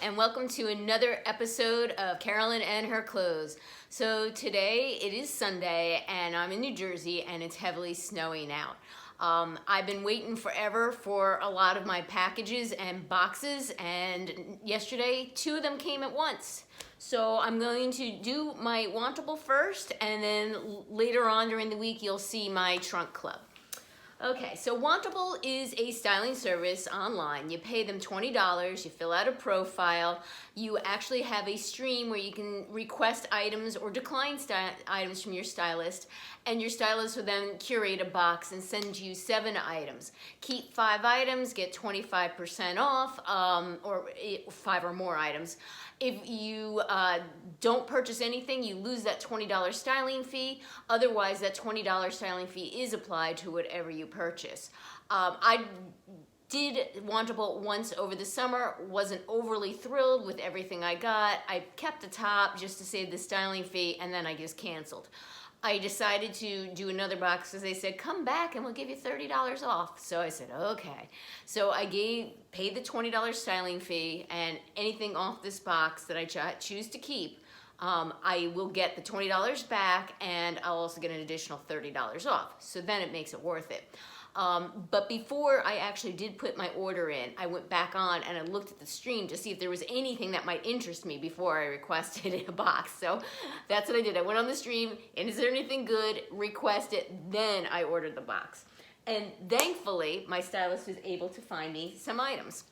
and welcome to another episode of Carolyn and Her Clothes. So today it is Sunday and I'm in New Jersey and it's heavily snowing out. I've been waiting forever for a lot of my packages and boxes, and yesterday 2 of them came at once. So I'm going to do my Wantable first, and then later on during the week you'll see my trunk club. Okay, so Wantable is a styling service online. You pay them $20, you fill out a profile, you actually have a stream where you can request items or decline items from your stylist, and your stylist will then curate a box and send you 7 items. Keep 5 items, get 25% off, or 5 or more items. If you don't purchase anything, you lose that $20 styling fee. Otherwise, that $20 styling fee is applied to whatever you purchase. I did Wantable once over the summer, wasn't overly thrilled with everything I got. I kept the top just to save the styling fee, and then I just canceled. I decided to do another box because they said, come back and we'll give you $30 off. So I said, okay. So I paid the $20 styling fee, and anything off this box that I choose to keep, I will get the $20 back, and I'll also get an additional $30 off. So then it makes it worth it. But before I actually did put my order in, I went back on and I looked at the stream to see if there was anything that might interest me before I requested a box. So that's what I did. I went on the stream, and is there anything good? Request it, then I ordered the box. And thankfully, my stylist was able to find me some items.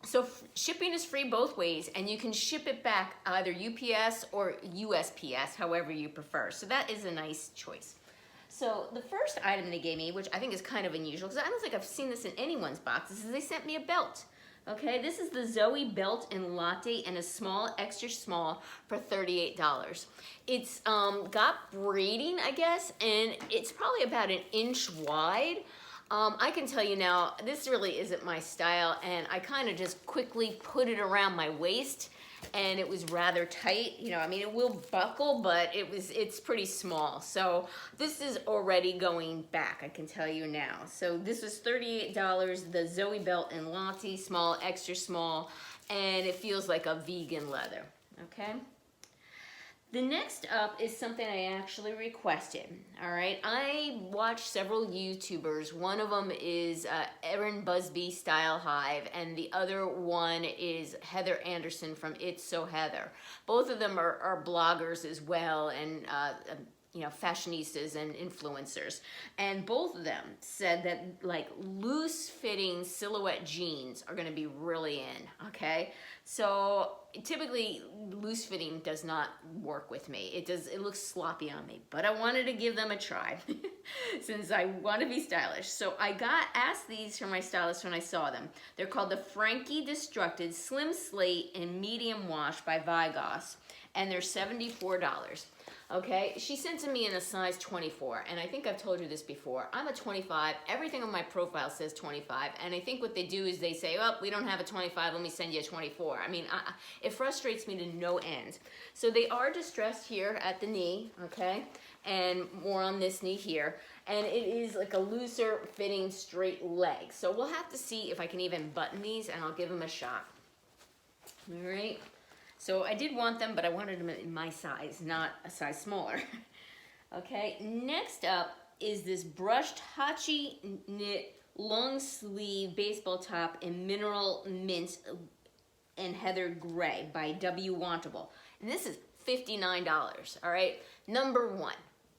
So shipping is free both ways, and you can ship it back either UPS or USPS, however you prefer. So that is a nice choice. So the first item they gave me, which I think is kind of unusual, because I don't think I've seen this in anyone's boxes, is they sent me a belt. Okay, this is the Zoey belt in Latte in a small, extra small for $38. It's got braiding, I guess, and it's probably about 1 inch wide. I can tell you now, this really isn't my style, and I kind of just quickly put it around my waist, and it was rather tight. You know, I mean, it will buckle, but it's pretty small. So this is already going back, I can tell you now. So this was $38, the Zoey belt in Latte, small, extra small, and it feels like a vegan leather, okay? The next up is something I actually requested, all right? I watched several YouTubers. One of them is Erin Busbee Style Hive, and the other one is Heather Anderson from It's So Heather. Both of them are bloggers as well, and you know, fashionistas and influencers. And both of them said that like loose-fitting silhouette jeans are gonna be really in, okay? So typically loose-fitting does not work with me. It looks sloppy on me, but I wanted to give them a try since I want to be stylish. So I asked these from my stylist when I saw them. They're called the Frankie Destructed Slim Slate in Medium Wash by Vigoss, and they're $74. Okay, she sent to me in a size 24, and I think I've told you this before. I'm a 25, everything on my profile says 25, and I think what they do is they say, oh, we don't have a 25, let me send you a 24. I mean, it frustrates me to no end. So they are distressed here at the knee, okay, and more on this knee here, and it is like a looser fitting straight leg. So we'll have to see if I can even button these, and I'll give them a shot. All right. So I did want them, but I wanted them in my size, not a size smaller. Okay, next up is this brushed Hacci knit long sleeve baseball top in mineral mint and heather gray by W Wantable. And this is $59, all right? Number 1,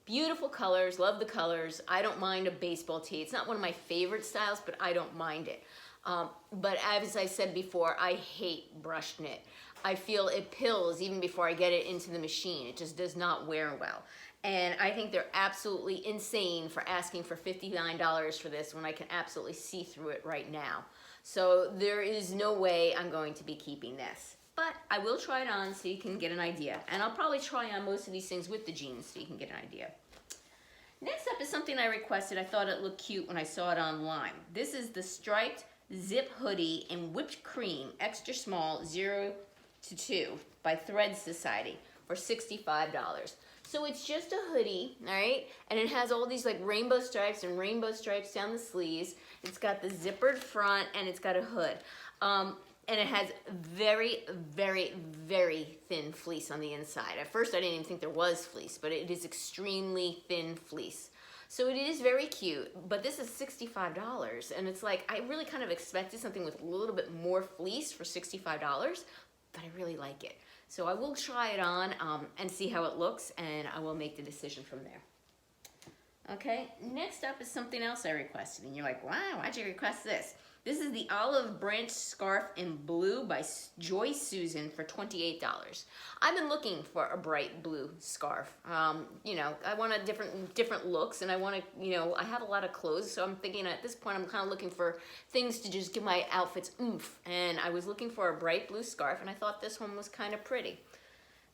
beautiful colors, love the colors. I don't mind a baseball tee. It's not one of my favorite styles, but I don't mind it. But as I said before, I hate brushed knit. I feel it pills even before I get it into the machine. It just does not wear well. And I think they're absolutely insane for asking for $59 for this when I can absolutely see through it right now. So there is no way I'm going to be keeping this. But I will try it on so you can get an idea. And I'll probably try on most of these things with the jeans so you can get an idea. Next up is something I requested. I thought it looked cute when I saw it online. This is the striped zip hoodie in whipped cream, extra small, 0 to 2 by Thread Society for $65. So it's just a hoodie, all right? And it has all these like rainbow stripes and rainbow stripes down the sleeves. It's got the zippered front and it's got a hood. And it has very, very, very thin fleece on the inside. At first I didn't even think there was fleece, but it is extremely thin fleece. So it is very cute, but this is $65, and it's like, I really kind of expected something with a little bit more fleece for $65, but I really like it. So I will try it on and see how it looks, and I will make the decision from there. Okay, next up is something else I requested, and you're like, wow, why'd you request this? This is the olive branch scarf in blue by Joy Susan for $28. I've been looking for a bright blue scarf. You know, I want a different looks, and I want to, you know, I have a lot of clothes, so I'm thinking at this point I'm kind of looking for things to just give my outfits oomph. And I was looking for a bright blue scarf, and I thought this one was kind of pretty.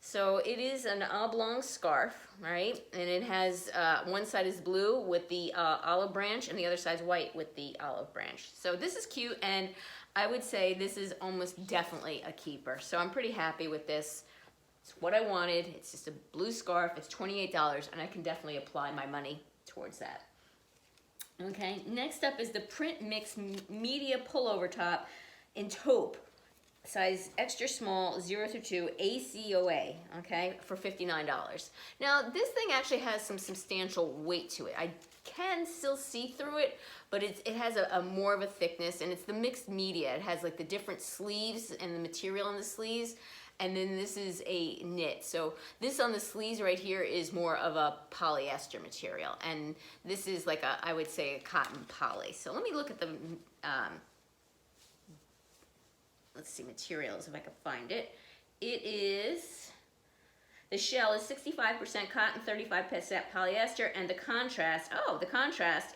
So it is an oblong scarf, right? And it has, one side is blue with the olive branch, and the other side is white with the olive branch. So this is cute, and I would say this is almost definitely a keeper. So I'm pretty happy with this. It's what I wanted. It's just a blue scarf. It's $28, and I can definitely apply my money towards that. Okay, next up is the Print Mix Media Pullover Top in Taupe. Size extra small, 0 through 2, ACOA, okay, for $59. Now, this thing actually has some substantial weight to it. I can still see through it, but it has a more of a thickness, and it's the mixed media. It has like the different sleeves and the material in the sleeves, and then this is a knit. So this on the sleeves right here is more of a polyester material, and this is like a, I would say, a cotton poly. So let me look at the let's see, materials, if I can find it. It is, the shell is 65% cotton, 35% polyester, and the contrast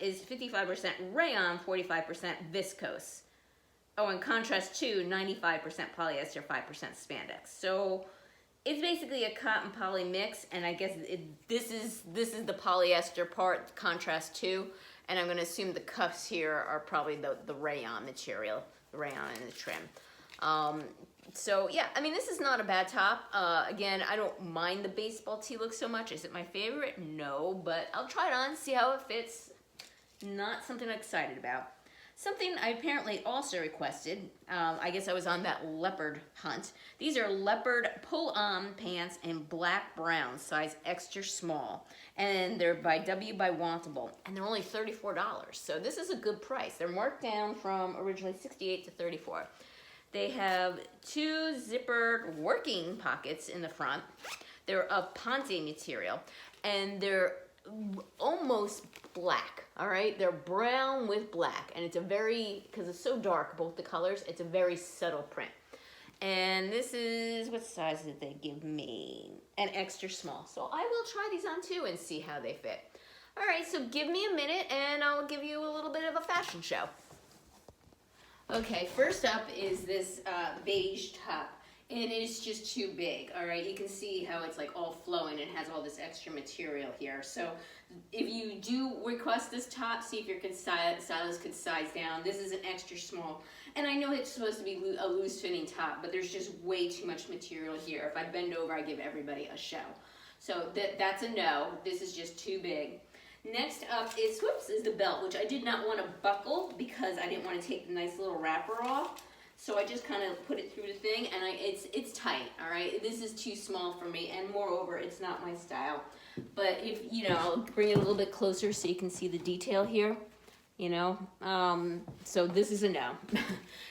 is 55% rayon, 45% viscose. Oh, and contrast to 95% polyester, 5% spandex. So it's basically a cotton poly mix, and I guess this is the polyester part, contrast to, and I'm gonna assume the cuffs here are probably the rayon material, the rayon and the trim. So yeah, I mean, this is not a bad top. Again, I don't mind the baseball tee look so much. Is it my favorite? No, but I'll try it on, see how it fits. Not something I'm excited about. Something I apparently also requested, I guess I was on that leopard hunt. These are leopard pull-on pants in black brown, size extra small. And they're by Wantable, and they're only $34. So this is a good price. They're marked down from originally $68 to $34. They have 2 zippered working pockets in the front. They're a Ponte material, and they're almost black, all right? They're brown with black, and it's a very, because it's so dark, both the colors, it's a very subtle print. And this is, what size did they give me? An extra small. So I will try these on too and see how they fit. All right, so give me a minute, and I'll give you a little bit of a fashion show. Okay, first up is this beige top, and it is just too big, all right? You can see how it's like all flowing and has all this extra material here. So if you do request this top, see if your stylist could size down. This is an extra small, and I know it's supposed to be a loose-fitting top, but there's just way too much material here. If I bend over, I give everybody a show. So that's a no. This is just too big. Next up is the belt, which I did not want to buckle because I didn't want to take the nice little wrapper off. So I just kind of put it through the thing, and it's tight, all right? This is too small for me, and moreover, it's not my style. But if, you know, I'll bring it a little bit closer so you can see the detail here, you know? So this is a no.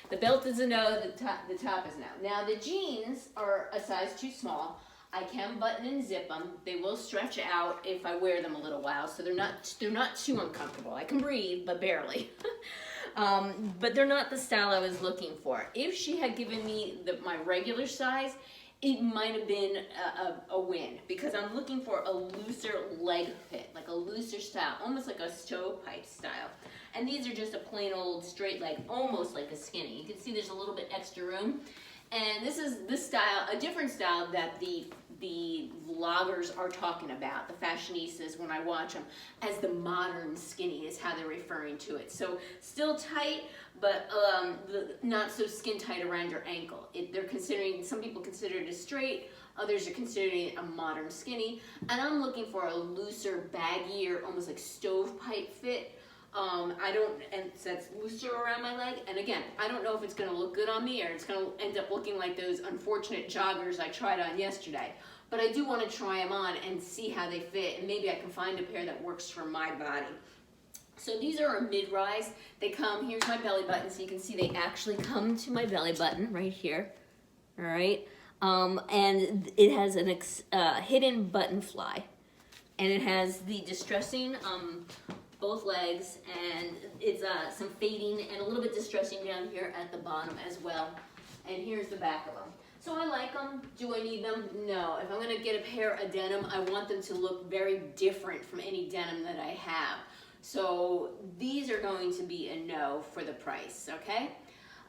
The belt is a no, the top is no. Now the jeans are a size too small. I can button and zip them. They will stretch out if I wear them a little while, so they're not too uncomfortable. I can breathe, but barely. But they're not the style I was looking for. If she had given me my regular size, it might have been a win, because I'm looking for a looser leg fit, like a looser style, almost like a stovepipe style. And these are just a plain old straight leg, almost like a skinny. You can see there's a little bit extra room. And this is the style, a different style that the vloggers are talking about, the fashionistas, when I watch them, as the modern skinny is how they're referring to it. So still tight, but not so skin tight around your ankle. They're considering, some people consider it a straight, others are considering it a modern skinny, and I'm looking for a looser, baggier, almost like stovepipe fit. I don't, and so that's looser around my leg. And again, I don't know if it's gonna look good on me or it's gonna end up looking like those unfortunate joggers I tried on yesterday. But I do wanna try them on and see how they fit, and maybe I can find a pair that works for my body. So these are a mid-rise. They come, here's my belly button, so you can see they actually come to my belly button right here, all right? And it has an hidden button fly, and it has the distressing both legs, and it's some fading and a little bit distressing down here at the bottom as well. And here's the back of them. So I like them. Do I need them? No. If I'm gonna get a pair of denim, I want them to look very different from any denim that I have. So these are going to be a no for the price, okay?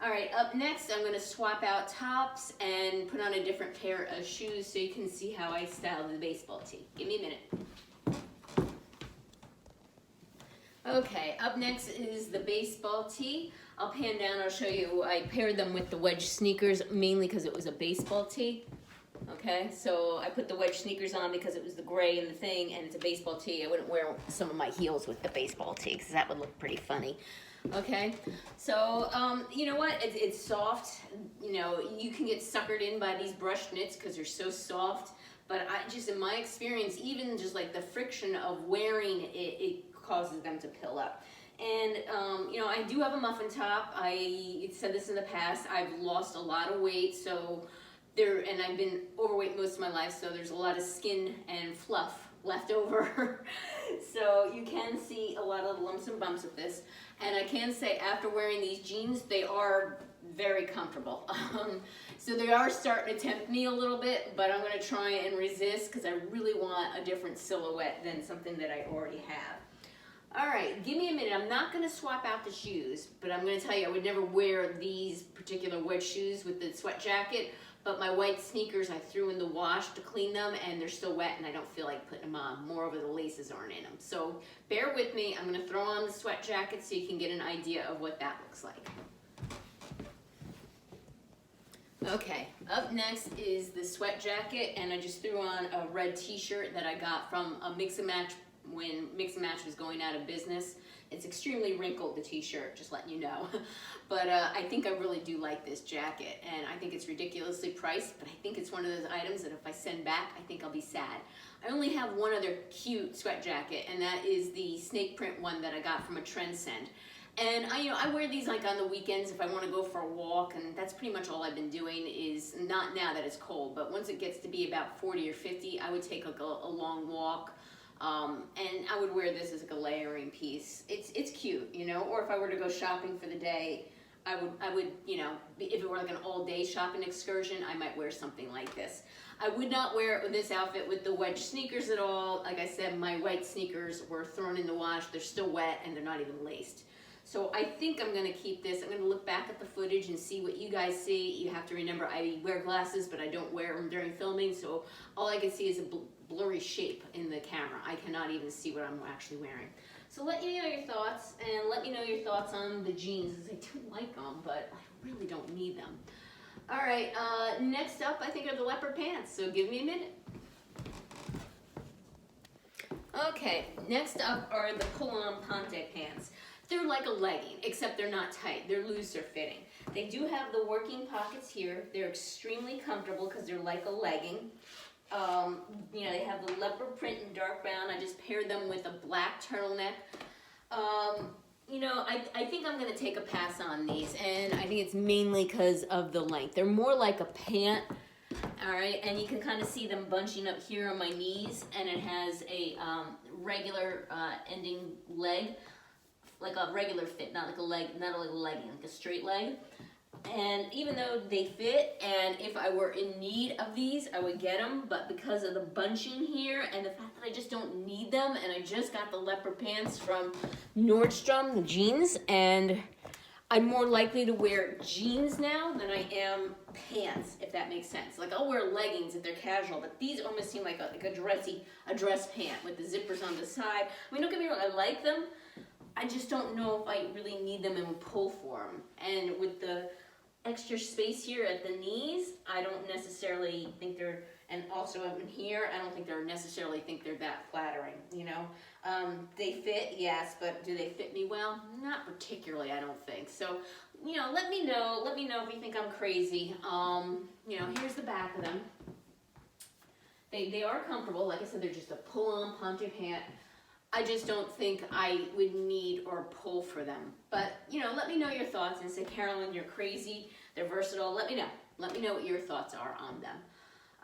All right, up next, I'm gonna swap out tops and put on a different pair of shoes so you can see how I style the baseball tee. Give me a minute. Okay, up next is the baseball tee. I'll pan down, I'll show you. I paired them with the wedge sneakers mainly because it was a baseball tee. Okay, so I put the wedge sneakers on because it was the gray and the thing, and it's a baseball tee. I wouldn't wear some of my heels with the baseball tee because that would look pretty funny. Okay, so you know what? It's soft. You know, you can get suckered in by these brushed knits because they're so soft. But I just, in my experience, even just like the friction of wearing it causes them to pill up. And you know, I do have a muffin top. I said this in the past. I've lost a lot of weight, so and I've been overweight most of my life, so there's a lot of skin and fluff left over. So you can see a lot of lumps and bumps with this. And I can say after wearing these jeans, they are very comfortable. So they are starting to tempt me a little bit, but I'm gonna try and resist because I really want a different silhouette than something that I already have. All right, give me a minute. I'm not gonna swap out the shoes, but I'm gonna tell you I would never wear these particular wedge shoes with the sweat jacket. But my white sneakers I threw in the wash to clean them, and they're still wet, and I don't feel like putting them on. Moreover, the laces aren't in them. So bear with me. I'm going to throw on the sweat jacket so you can get an idea of what that looks like. Okay, up next is the sweat jacket, and I just threw on a red t-shirt that I got from a Mix and Match when Mix and Match was going out of business. It's extremely wrinkled, the t-shirt, just letting you know. But I think I really do like this jacket, and I think it's ridiculously priced, but I think it's one of those items that if I send back, I think I'll be sad. I only have one other cute sweat jacket, and that is the snake print one that I got from a Trendsend. And I wear these like on the weekends if I want to go for a walk, and that's pretty much all I've been doing. Is not now that it's cold, but once it gets to be about 40 or 50, I would take like a long walk. And I would wear this as like a layering piece. It's cute, or if I were to go shopping for the day, I would, if it were like an all-day shopping excursion, I might wear something like this. I would not wear it with this outfit with the wedge sneakers at all. Like I said, my white sneakers were thrown in the wash. They're still wet and they're not even laced. So I think I'm going to keep this. I'm going to look back at the footage and see what you guys see. You have to remember I wear glasses, but I don't wear them during filming, so all I can see is a blurry shape in the camera. I cannot even see what I'm actually wearing. So let me know your thoughts, and let me know your thoughts on the jeans, as I do like them, but I really don't need them. All right, next up I think are the leopard pants, so give me a minute. Okay, next up are the pull-on Ponte pants. They're like a legging, except they're not tight. They're looser fitting. They do have the working pockets here. They're extremely comfortable because they're like a legging. They have the leopard print in dark brown. I just paired them with a black turtleneck. I think I'm going to take a pass on these, and I think it's mainly because of the length. They're more like a pant, all right, and you can kind of see them bunching up here on my knees, and it has a regular ending leg, like a regular fit, not like a legging, like a straight leg. And even though they fit, and if I were in need of these, I would get them, but because of the bunching here and the fact that I just don't need them, and I just got the leopard pants from Nordstrom, the jeans, and I'm more likely to wear jeans now than I am pants, if that makes sense. Like, I'll wear leggings if they're casual, but these almost seem like a dress pant with the zippers on the side. I mean, don't get me wrong, I like them. I just don't know if I really need them and would pull for them. And with the extra space here at the knees. I don't necessarily think they're, and also in here, I don't think they're that flattering, you know. They fit, yes, but do they fit me well? Not particularly, I don't think. So, you know, let me know if you think I'm crazy. You know, here's the back of them. They are comfortable. Like I said, they're just a pull-on Ponte pant. I just don't think I would need or pull for them. But, you know, let me know your thoughts and say, Carolyn, you're crazy. They're versatile. Let me know. Let me know what your thoughts are on them.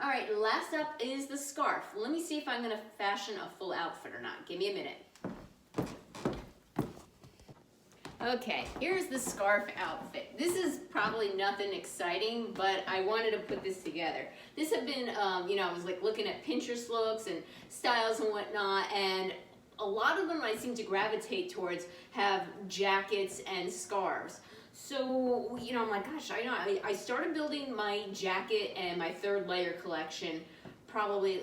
All right, last up is the scarf. Let me see if I'm going to fashion a full outfit or not. Give me a minute. Okay, here's the scarf outfit. This is probably nothing exciting, but I wanted to put this together. This had been, you know, I was like looking at Pinterest looks and styles and whatnot, and a lot of them I seem to gravitate towards have jackets and scarves. So, you know, I'm like, gosh, I started building my jacket and my third layer collection probably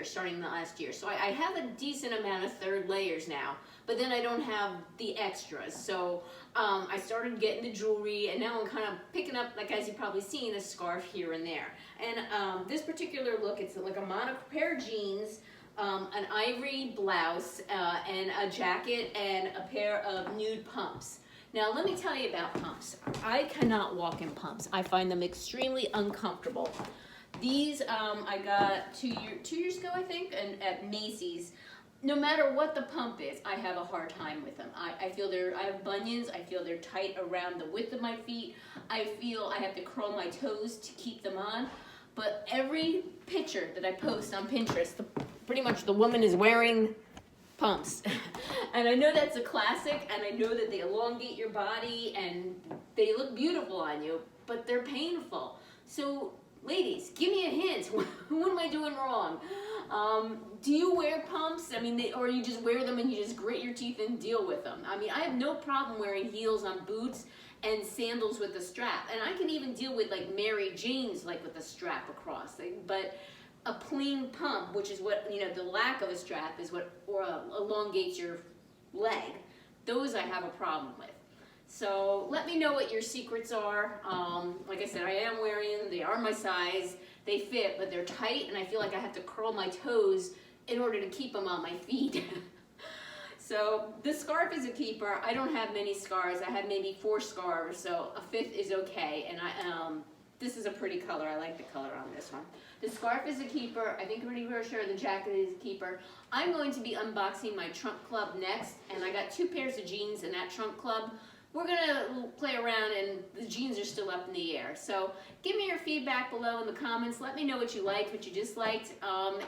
starting last year. So I have a decent amount of third layers now, but then I don't have the extras. So I started getting the jewelry, and now I'm kind of picking up, like as you've probably seen, a scarf here and there. And this particular look, it's like a mono pair of jeans, an ivory blouse, and a jacket, and a pair of nude pumps. Now, let me tell you about pumps. I cannot walk in pumps. I find them extremely uncomfortable. These I got two years ago, I think, and at Macy's. No matter what the pump is, I have a hard time with them. I feel I have bunions. I feel they're tight around the width of my feet. I feel I have to curl my toes to keep them on. But every picture that I post on Pinterest, pretty much the woman is wearing pumps. And I know that's a classic, and I know that they elongate your body and they look beautiful on you, but they're painful. So ladies, give me a hint. What am I doing wrong? Do you wear pumps? I mean, or you just wear them and you just grit your teeth and deal with them? I mean, I have no problem wearing heels on boots and sandals with a strap, and I can even deal with like Mary Jane's, like with a strap across. But a plain pump, which is what, you know, the lack of a strap is what elongates your leg. Those I have a problem with. So let me know what your secrets are. Like I said, I am wearing them. They are my size. They fit, but they're tight, and I feel like I have to curl my toes in order to keep them on my feet. So the scarf is a keeper. I don't have many scarves. I have maybe 4 scarves, so a 5th is okay. And this is a pretty color. I like the color on this one. The scarf is a keeper. I think I'm pretty sure the jacket is a keeper. I'm going to be unboxing my trunk club next, and I got 2 pairs of jeans in that trunk club. We're gonna play around, and the jeans are still up in the air. So give me your feedback below in the comments. Let me know what you liked, what you disliked,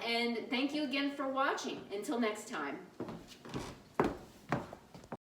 and thank you again for watching. Until next time.